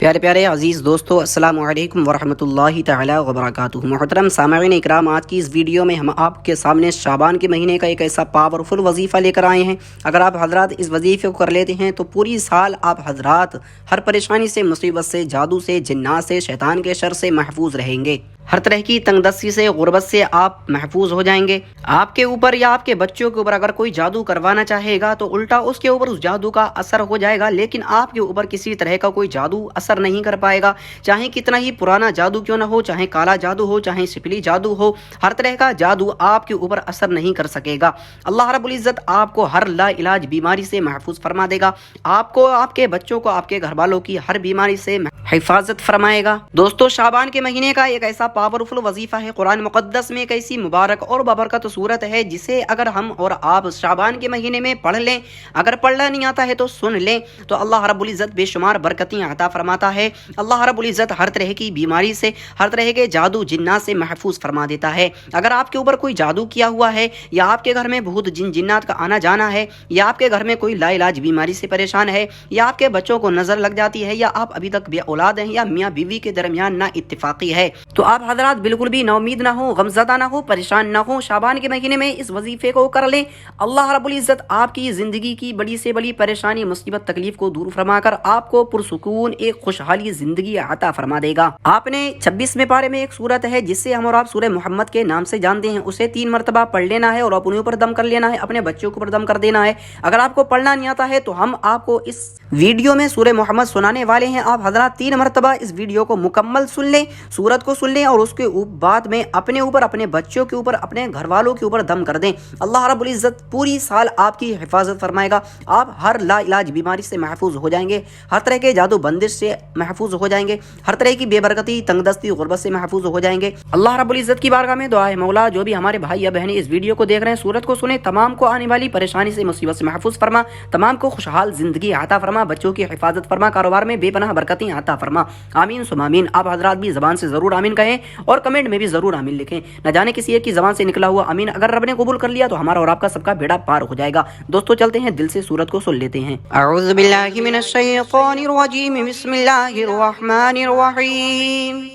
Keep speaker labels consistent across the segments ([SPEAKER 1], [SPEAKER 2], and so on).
[SPEAKER 1] پیارے پیارے عزیز دوستو، السلام علیکم ورحمۃ اللہ تعالی وبرکاتہ۔ محترم سامعین اکرام، آج کی اس ویڈیو میں ہم آپ کے سامنے شعبان کے مہینے کا ایک ایسا پاورفل وظیفہ لے کر آئے ہیں۔ اگر آپ حضرات اس وظیفے کو کر لیتے ہیں تو پوری سال آپ حضرات ہر پریشانی سے، مصیبت سے، جادو سے، جنات سے، شیطان کے شر سے محفوظ رہیں گے۔ ہر طرح کی تنگ دستی سے، غربت سے آپ محفوظ ہو جائیں گے۔ آپ کے اوپر یا آپ کے بچوں کے اوپر اگر کوئی جادو کروانا چاہے گا تو الٹا اس کے اوپر اس جادو کا اثر ہو جائے گا، لیکن آپ کے اوپر کسی طرح کا کوئی جادو اثر نہیں کر پائے گا۔ چاہے کتنا ہی پرانا جادو کیوں نہ ہو، چاہے کالا جادو ہو، چاہے سپلی جادو ہو، ہر طرح کا جادو آپ کے اوپر اثر نہیں کر سکے گا۔ اللہ رب العزت آپ کو ہر لا علاج بیماری سے محفوظ فرما دے گا، آپ کو، آپ کے بچوں کو، آپ کے گھر والوں کی ہر بیماری سے حفاظت فرمائے گا۔ دوستو، شعبان کے مہینے کا ایک ایسا پاورفل وظیفہ ہے، قرآن مقدس میں ایک ایسی مبارک اور بابرکت صورت ہے جسے اگر ہم اور آپ شعبان کے مہینے میں پڑھ لیں، اگر پڑھنا نہیں آتا ہے تو سن لیں، تو اللہ رب العزت بے شمار برکتیں عطا فرماتا ہے۔ اللہ رب العزت ہر طرح کی بیماری سے، ہر طرح کے جادو جنات سے محفوظ فرما دیتا ہے۔ اگر آپ کے اوپر کوئی جادو کیا ہوا ہے، یا آپ کے گھر میں بہت جن جنات کا آنا جانا ہے، یا آپ کے گھر میں کوئی لا علاج بیماری سے پریشان ہے، یا آپ کے بچوں کو نظر لگ جاتی ہے، یا آپ ابھی تک بے اولاد ہیں، یا میاں بیوی کے درمیان نا اتفاقی ہے، تو آپ حضرات بالکل بھی نا امید نہ ہو، غمزدہ نہ ہو، پریشان نہ ہو۔ شعبان کے مہینے میں اس وظیفے کو کر لیں، اللہ رب العزت آپ کی زندگی کی بڑی سے بڑی پریشانی، مصیبت، تکلیف کو دور فرما کر آپ کو پرسکون ایک خوشحالی زندگی عطا فرما دے گا۔ آپ نے 26ویں پارے میں ایک سورت ہے جس سے ہم اور آپ سورہ محمد کے نام سے جانتے ہیں، اسے 3 مرتبہ پڑھ لینا ہے اور اپنے اوپر دم کر لینا ہے، اپنے بچوں کے اوپر دم کر دینا ہے۔ اگر آپ کو پڑھنا نہیں آتا ہے تو ہم آپ کو اس ویڈیو میں سورہ محمد سنانے والے ہیں، آپ حضرات 3 مرتبہ اس ویڈیو کو مکمل سن لیں، سورت کو سن لیں، اور اس کے بعد میں اپنے اوپر، اپنے بچوں کے اوپر، اپنے گھر والوں کے اوپر دم کر دیں۔ اللہ رب العزت پوری سال آپ کی حفاظت فرمائے گا، آپ ہر لا علاج بیماری سے محفوظ ہو جائیں گے، ہر طرح کے جادو بندش سے محفوظ ہو جائیں گے، ہر طرح کی بے برکتی، تنگ دستی، غربت سے محفوظ ہو جائیں گے۔ اللہ رب العزت کی بارگاہ میں دعا ہے، مولا جو بھی ہمارے بھائی یا بہنیں اس ویڈیو کو دیکھ رہے ہیں، سورت کو سنیں، تمام کو آنے والی پریشانی سے، مصیبت سے محفوظ فرما، تمام کو خوشحال زندگی عطا فرما، بچوں کی حفاظت فرما، کاروبار میں بے پناہ برکتیں عطا فرما۔ آمین ثم آمین۔ آپ حضرات بھی زبان سے ضرور آمین کہیں اور کمنٹ میں بھی ضرور آمین لکھیں، نہ جانے کسی ایک کی زبان سے نکلا ہوا آمین اگر رب نے قبول کر لیا تو ہمارا اور آپ کا سب کا بیڑا پار ہو جائے گا۔ دوستو چلتے ہیں، دل سے سورت کو سن لیتے ہیں۔ اعوذ باللہ من الشیطان الرجیم، بسم اللہ الرحمن الرحیم۔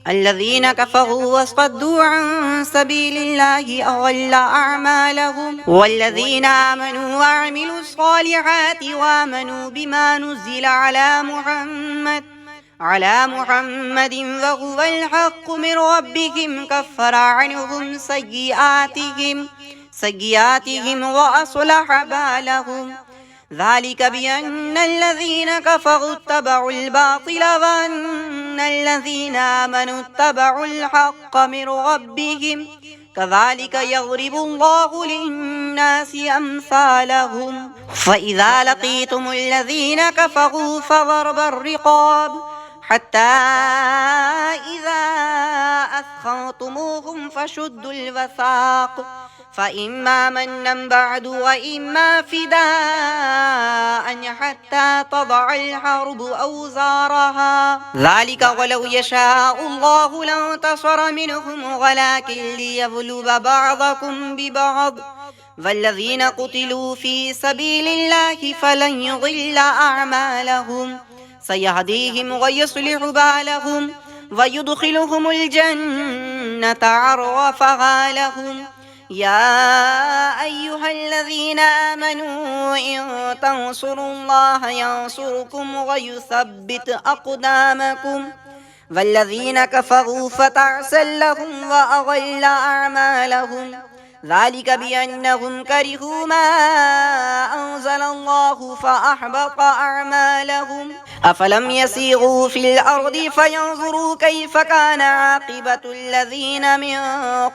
[SPEAKER 1] الذين كفروا وصدوا عن سبيل الله أضل أعمالهم والذين آمنوا وعملوا الصالحات وآمنوا بما نزل على محمد وهو الحق من ربهم كفر عنهم سيئاتهم وأصلح بالهم ذلك بأن الذين كفروا اتبعوا الباطل وأن الذين آمنوا اتبعوا الحق من ربهم كذلك يضرب الله للناس أمثالهم فإذا لقيتم الذين كفروا فضرب الرقاب حتى إذا أثخنتموهم فشدوا الوثاق فإما منا بعد وإما فداء حتى تضع الحرب أوزارها ذلك ولو يشاء الله لانتصر منهم ولكن ليبلو بعضكم ببعض والذين قتلوا في سبيل الله فلن يضل أعمالهم سيهديهم ويصلح بالهم ويدخلهم الجنة عرفها لهم يا أيها الذين آمنوا إن تنصروا الله ينصركم ويثبت أقدامكم والذين كفروا فتعسا لهم وأضل أعمالهم ذلك بأنهم كرهوا ما أنزل الله فأحبط أعمالهم أفلم يسيروا في الأرض فينظروا كيف كان عاقبة الذين من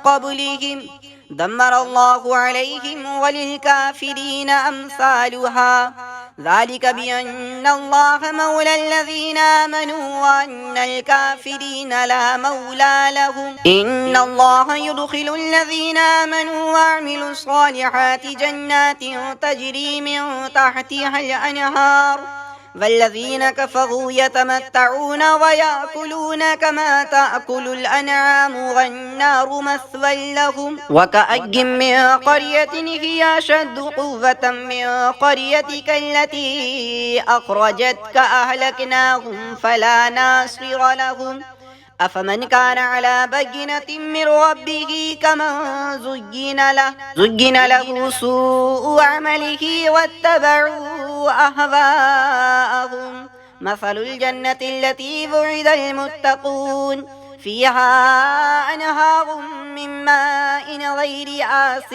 [SPEAKER 1] قبلهم دمر الله عليهم وللكافرين أمثالها ذلك بأن الله مولى الذين آمنوا وأن الكافرين لا مولى لهم إن الله يدخل الذين آمنوا وعملوا الصالحات جنات تجري من تحتها الأنهار والذين كفروا يتمتعون ويأكلون كما تأكل الأنعام والنار مثوى لهم وكأي من قرية هي أشد قوة من قريتك التي أخرجتك أهلكناهم فلا ناصر لهم أفمن كان على بينة من ربه كمن زين له سوء عمله واتبعوا أهواءهم مثل الجنة التي وعد المتقون فيها أنهار من ماء غير آس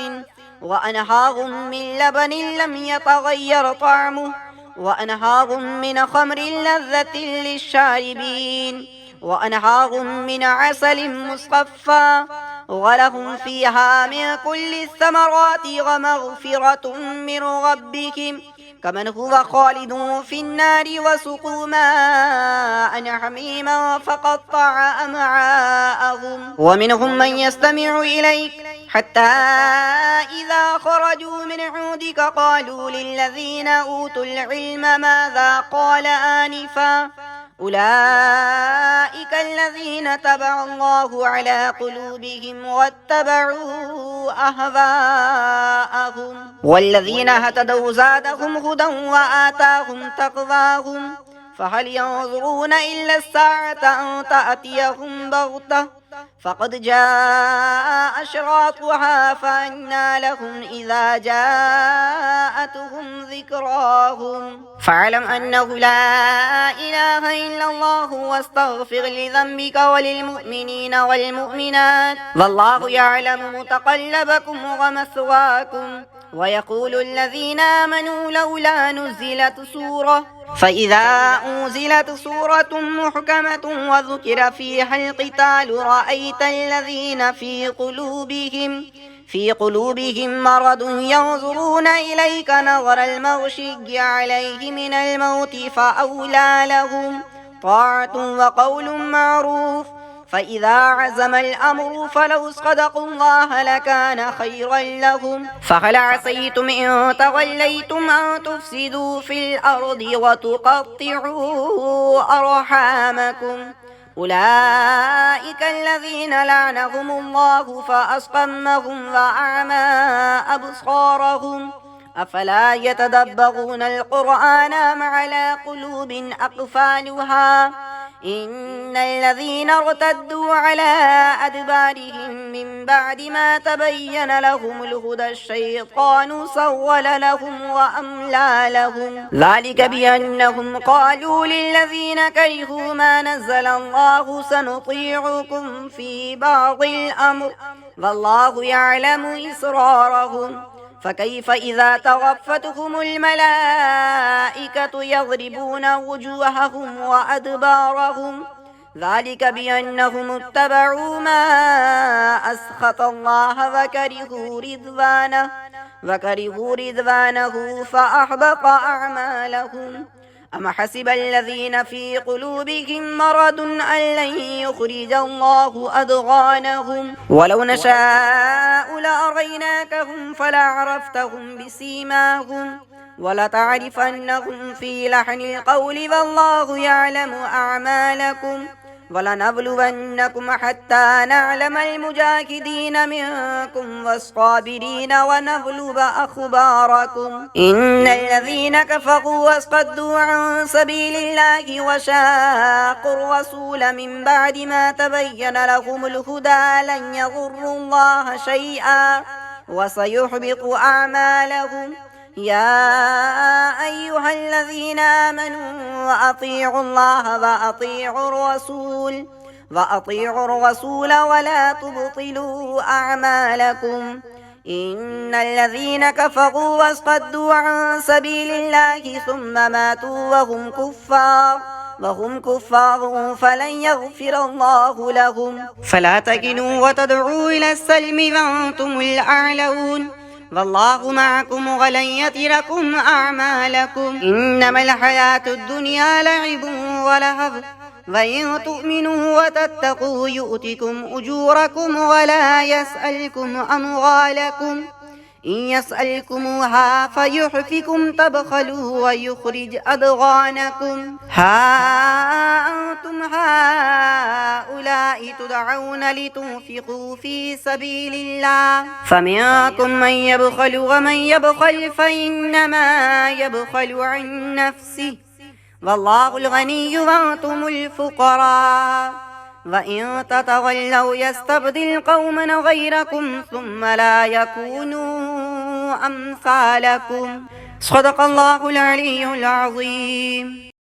[SPEAKER 1] وأنهار من لبن لم يتغير طعمه وأنهار من خمر لذة للشاربين وأنهار من عسل مصفى ولهم فيها من كل الثمرات ومغفرة من ربهم كمن هو خالد في النار وسقوا ماء حميما فقطع أمعاءهم ومنهم من يستمع إليك حتى إذا خرجوا من عندك قالوا للذين أوتوا العلم ماذا قال آنفا أولئك الذين تبع الله على قلوبهم واتبعوا أهواءهم والذين اهتدوا زادهم هدى وآتاهم تقواهم فهل ينظرون إلا الساعة أن تأتيهم بغتة فقد جاء أشراطها فأنى لهم إذا جاءتهم ذكراهم فاعلم أنه لا إله إلا الله واستغفر لذنبك وللمؤمنين والمؤمنات والله يعلم متقلبكم ومثواكم ويقول الذين آمنوا لولا نزلت سورة فإذا أنزلت سورة محكمة وذكر فيها القتال رأيت الذين في قلوبهم مرض ينظرون إليك نظر المغشي عليه من الموت فأولى لهم طاعة وقول معروف فإذا عزم الأمر فلو صدقوا الله لكان خيرا لهم فهل عسيتم إن توليتم أن تفسدوا في الأرض وتقطعوا أرحامكم أولئك الذين لعنهم الله فأصمهم وأعمى أبصارهم أفلا يتدبرون القرآن أم على قلوب أقفالها إن الذين ارتدوا على أدبارهم من بعد ما تبين لهم الهدى الشيطان سول لهم وأملى لهم ذلك بأنهم قالوا للذين كرهوا ما نزل الله سنطيعكم في بعض الأمر والله يعلم إسرارهم فكيف إذا توفتهم الملائكة يضربون وجوههم وأدبارهم ذلك بأنهم اتبعوا ما أسخط الله وكرهوا رضوانه فأحبط أعمالهم أم حسب الذين في قلوبهم مرض أن لن يخرج الله أضغانهم ولو نشاء لأريناكهم فلعرفتهم بسيماهم ولتعرفنهم في لحن القول والله يعلم أعمالكم ولنبلونكم حتى نعلم المجاهدين منكم والصابرين ونبلو أخباركم إن الذين كفروا وصدوا عن سبيل الله وشاقوا الرسول من بعد ما تبين لهم الهدى لن يضروا الله شيئا وسيحبط أعمالهم يا أيها الذين آمنوا أطيعوا الله وأطيعوا الرسول ولا تبطلوا أعمالكم إن الذين كفروا وصدوا عن سبيل الله ثم ماتوا وهم كفار فلن يغفر الله لهم فلا تكنوا وتدعوا إلى السلم وأنتم الأعلون والله معكم ولن يتركم أعمالكم إنما الحياة الدنيا لعب ولهو وإن تؤمنوا وتتقوا يؤتكم أجوركم ولا يسألكم أموالكم إن يسألكموها فيحفكم تبخلوا ويخرج أضغانكم ها أنتم هؤلاء تدعون لتنفقوا في سبيل الله فمنكم من يبخل ومن يبخل فإنما يبخل عن نفسه والله الغني وأنتم الفقراء وإن تتولوا يستبدل قوما غيركم ثم لا يكونوا أمثالكم صدق الله العلي العظيم.